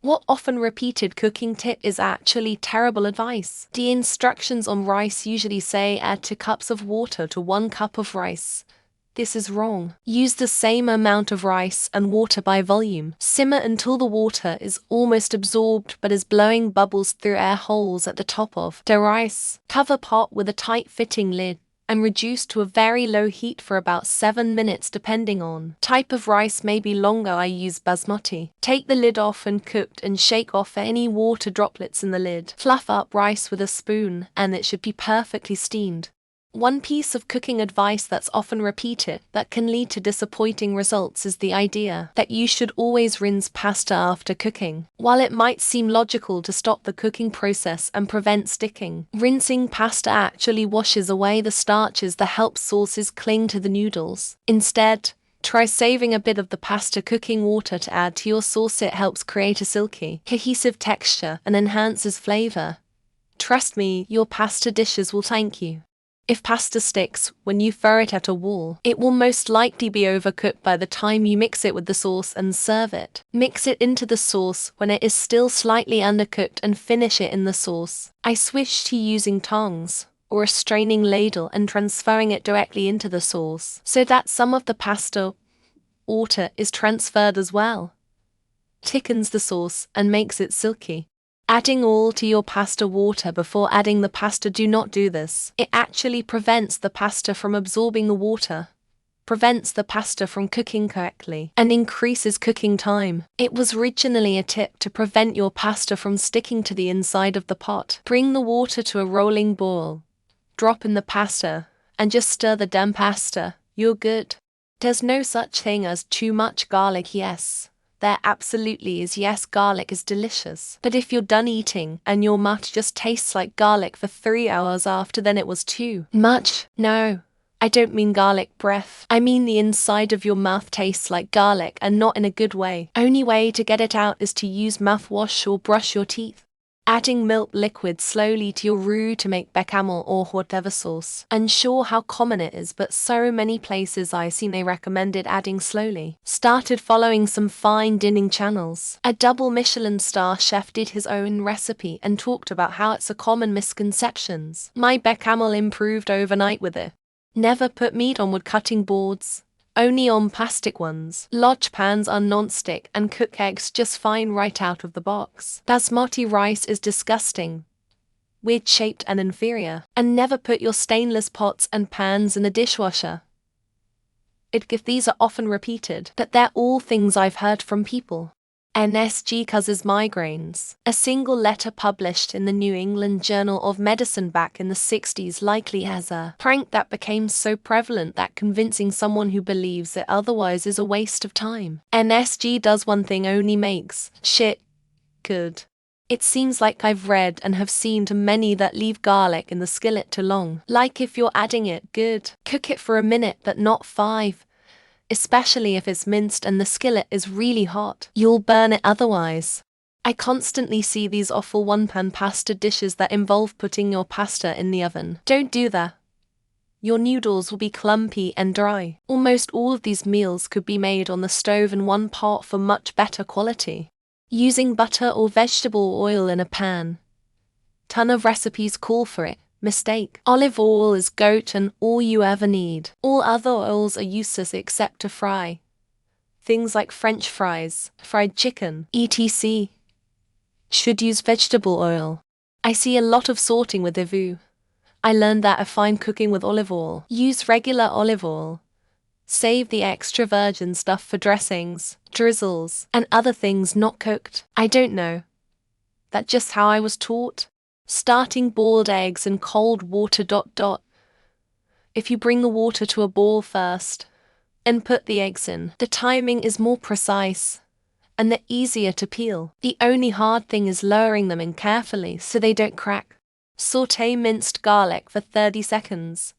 What often repeated cooking tip is actually terrible advice. The instructions on rice usually say add 2 cups of water to 1 cup of rice. This is wrong. Use the same amount of rice and water by volume. Simmer until the water is almost absorbed but is blowing bubbles through air holes at the top of the rice. Cover pot with a tight-fitting lid and reduce to a very low heat for about 7 minutes depending on type of rice. May be longer. I use basmati. Take the lid off and cooked and shake off any water droplets in the lid. Fluff up rice with a spoon and it should be perfectly steamed. One piece of cooking advice that's often repeated that can lead to disappointing results is the idea that you should always rinse pasta after cooking. While it might seem logical to stop the cooking process and prevent sticking, rinsing pasta actually washes away the starches that help sauces cling to the noodles. Instead, try saving a bit of the pasta cooking water to add to your sauce. It helps create a silky, cohesive texture and enhances flavor. Trust me, your pasta dishes will thank you. If pasta sticks when you throw it at a wall, it will most likely be overcooked by the time you mix it with the sauce and serve it. Mix it into the sauce when it is still slightly undercooked and finish it in the sauce. I switched to using tongs or a straining ladle and transferring it directly into the sauce so that some of the pasta water is transferred as well. Thickens the sauce and makes it silky. Adding all to your pasta water before adding the pasta. Do not do this. It actually prevents the pasta from absorbing the water, prevents the pasta from cooking correctly, and increases cooking time. It was originally a tip to prevent your pasta from sticking to the inside of the pot. Bring the water to a rolling boil. Drop in the pasta, and just stir the damp pasta. You're good. There's no such thing as too much garlic. Yes, there absolutely is. Yes, garlic is delicious. But if you're done eating and your mouth just tastes like garlic for 3 hours after, then it was too much. No, I don't mean garlic breath. I mean the inside of your mouth tastes like garlic and not in a good way. Only way to get it out is to use mouthwash or brush your teeth. Adding milk liquid slowly to your roux to make bechamel or whatever sauce. Unsure how common it is, but so many places I've seen they recommended adding slowly. Started following some fine dining channels. A double Michelin star chef did his own recipe and talked about how it's a common misconceptions. My bechamel improved overnight with it. Never put meat on wood cutting boards. Only on plastic ones. Large pans are non-stick and cook eggs just fine right out of the box. Basmati rice is disgusting, weird shaped and inferior. And never put your stainless pots and pans in a dishwasher. These are often repeated, but they're all things I've heard from people. NSG causes migraines. A single letter published in the New England Journal of Medicine back in the 60s likely has a prank that became so prevalent that convincing someone who believes it otherwise is a waste of time. NSG does one thing only: makes shit good. It seems like I've read and have seen too many that leave garlic in the skillet too long. Like if you're adding it, good. Cook it for a minute but not 5. Especially if it's minced and the skillet is really hot. You'll burn it otherwise. I constantly see these awful one-pan pasta dishes that involve putting your pasta in the oven. Don't do that. Your noodles will be clumpy and dry. Almost all of these meals could be made on the stove in one pot for much better quality. Using butter or vegetable oil in a pan. Ton of recipes call for it. Mistake. Olive oil is goat and all you ever need. All other oils are useless except to fry. Things like French fries, fried chicken, etc. Should use vegetable oil. I see a lot of sorting with EVOO. I learned that I find cooking with olive oil. Use regular olive oil. Save the extra virgin stuff for dressings, drizzles, and other things not cooked. I don't know. That's just how I was taught. Starting boiled eggs in cold water. If you bring the water to a boil first and put the eggs in, the timing is more precise and they're easier to peel. The only hard thing is lowering them in carefully so they don't crack. Sauté minced garlic for 30 seconds.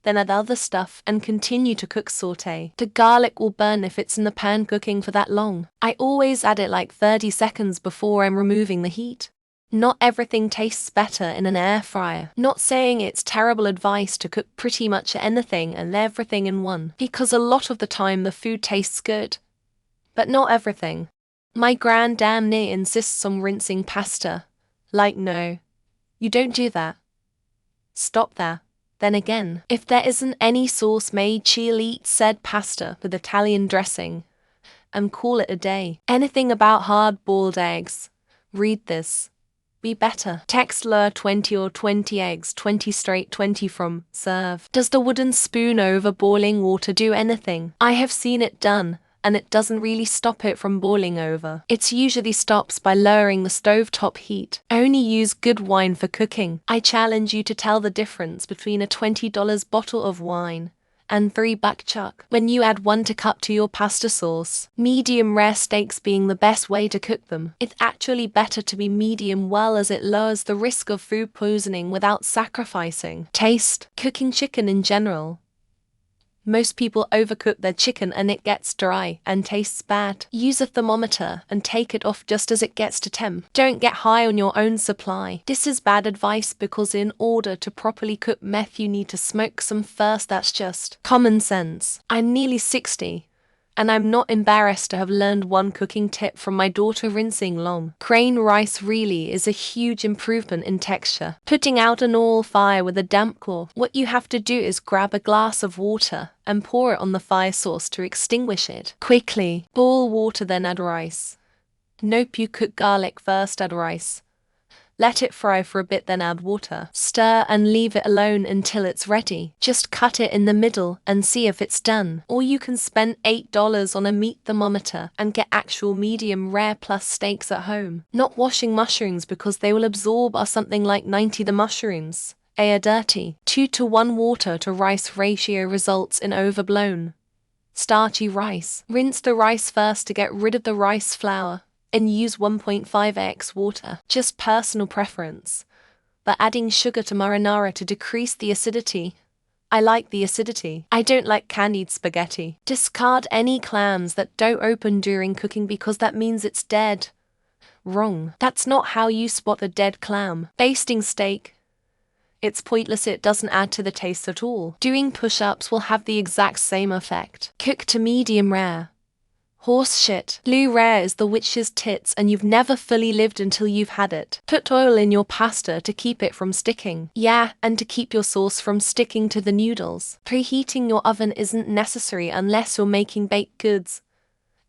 Then add other stuff and continue to cook. Sauté. The garlic will burn if it's in the pan cooking for that long. I always add it like 30 seconds before I'm removing the heat. Not everything tastes better in an air fryer. Not saying it's terrible advice to cook pretty much anything and everything in one, because a lot of the time the food tastes good. But not everything. My gran damn near insists on rinsing pasta. Like, no. You don't do that. Stop there. Then again, if there isn't any sauce made, she'll eat said pasta with Italian dressing and call it a day. Anything about hard-boiled eggs? Read this. Be better. Text lure 20 or 20 eggs, 20 straight, 20 from, serve. Does the wooden spoon over boiling water do anything? I have seen it done, and it doesn't really stop it from boiling over. It usually stops by lowering the stovetop heat. Only use good wine for cooking. I challenge you to tell the difference between a $20 bottle of wine and $3 chuck when you add 1 cup to your pasta sauce. Medium rare steaks being the best way to cook them. It's actually better to be medium well as it lowers the risk of food poisoning without sacrificing taste. Cooking chicken in general. Most people overcook their chicken and it gets dry and tastes bad. Use a thermometer and take it off just as it gets to temp. Don't get high on your own supply. This is bad advice because in order to properly cook meth you need to smoke some first. That's just common sense. I'm nearly 60. And I'm not embarrassed to have learned one cooking tip from my daughter rinsing long grain rice really is a huge improvement in texture. Putting out an oil fire with a damp cloth. What you have to do is grab a glass of water and pour it on the fire source to extinguish it quickly. Boil water, then add rice. Nope, you cook garlic first, add rice. Let it fry for a bit, then add water. Stir and leave it alone until it's ready. Just cut it in the middle and see if it's done. Or you can spend $8 on a meat thermometer and get actual medium rare plus steaks at home. Not washing mushrooms because they will absorb or something like 90 the mushrooms. Are dirty. 2:1 water to rice ratio results in overblown starchy rice. Rinse the rice first to get rid of the rice flour and use 1.5x water. Just personal preference. But adding sugar to marinara to decrease the acidity. I like the acidity. I don't like candied spaghetti. Discard any clams that don't open during cooking because that means it's dead. Wrong. That's not how you spot a dead clam. Basting steak. It's pointless, it doesn't add to the taste at all. Doing push-ups will have the exact same effect. Cook to medium rare. Horse shit. Blue rare is the witch's tits and you've never fully lived until you've had it. Put oil in your pasta to keep it from sticking. Yeah, and to keep your sauce from sticking to the noodles. Preheating your oven isn't necessary unless you're making baked goods.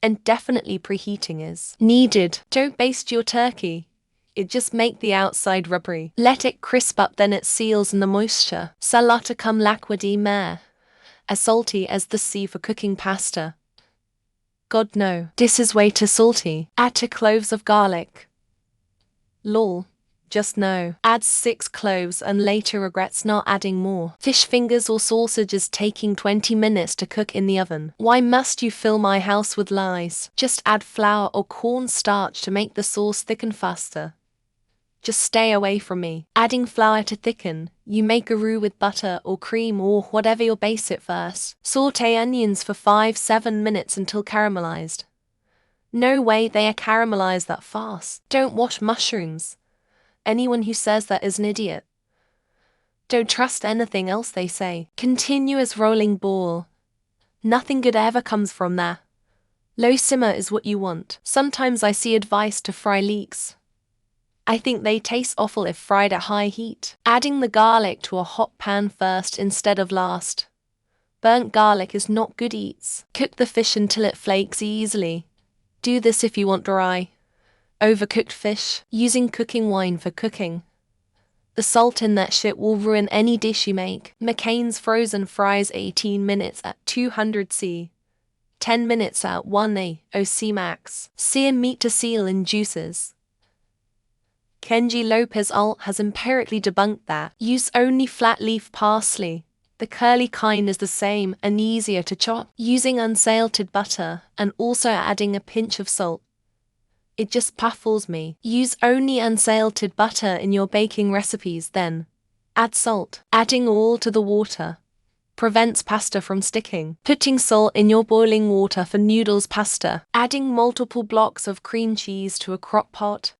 And definitely preheating is needed. Don't baste your turkey. It just make the outside rubbery. Let it crisp up, then it seals in the moisture. Salata cum l'acqua di mare. As salty as the sea for cooking pasta. God no. This is way too salty. Add 2 cloves of garlic. Lol. Just no. Add 6 cloves and later regrets not adding more. Fish fingers or sausages taking 20 minutes to cook in the oven. Why must you fill my house with lies? Just add flour or cornstarch to make the sauce thicken faster. Just stay away from me. Adding flour to thicken. You make a roux with butter or cream or whatever you'll base it first. Saute onions for 5-7 minutes until caramelized. No way they are caramelized that fast. Don't wash mushrooms. Anyone who says that is an idiot. Don't trust anything else they say. Continuous rolling ball. Nothing good ever comes from that. Low simmer is what you want. Sometimes I see advice to fry leeks. I think they taste awful if fried at high heat. Adding the garlic to a hot pan first instead of last. Burnt garlic is not good eats. Cook the fish until it flakes easily. Do this if you want dry. Overcooked fish. Using cooking wine for cooking. The salt in that shit will ruin any dish you make. McCain's frozen fries 18 minutes at 200 C. 10 minutes at 180 max. Sear meat to seal in juices. Kenji Lopez Alt has empirically debunked that. Use only flat leaf parsley. The curly kind is the same and easier to chop. Using unsalted butter and also adding a pinch of salt. It just baffles me. Use only unsalted butter in your baking recipes, then add salt. Adding all to the water prevents pasta from sticking. Putting salt in your boiling water for noodles pasta. Adding multiple blocks of cream cheese to a crock pot.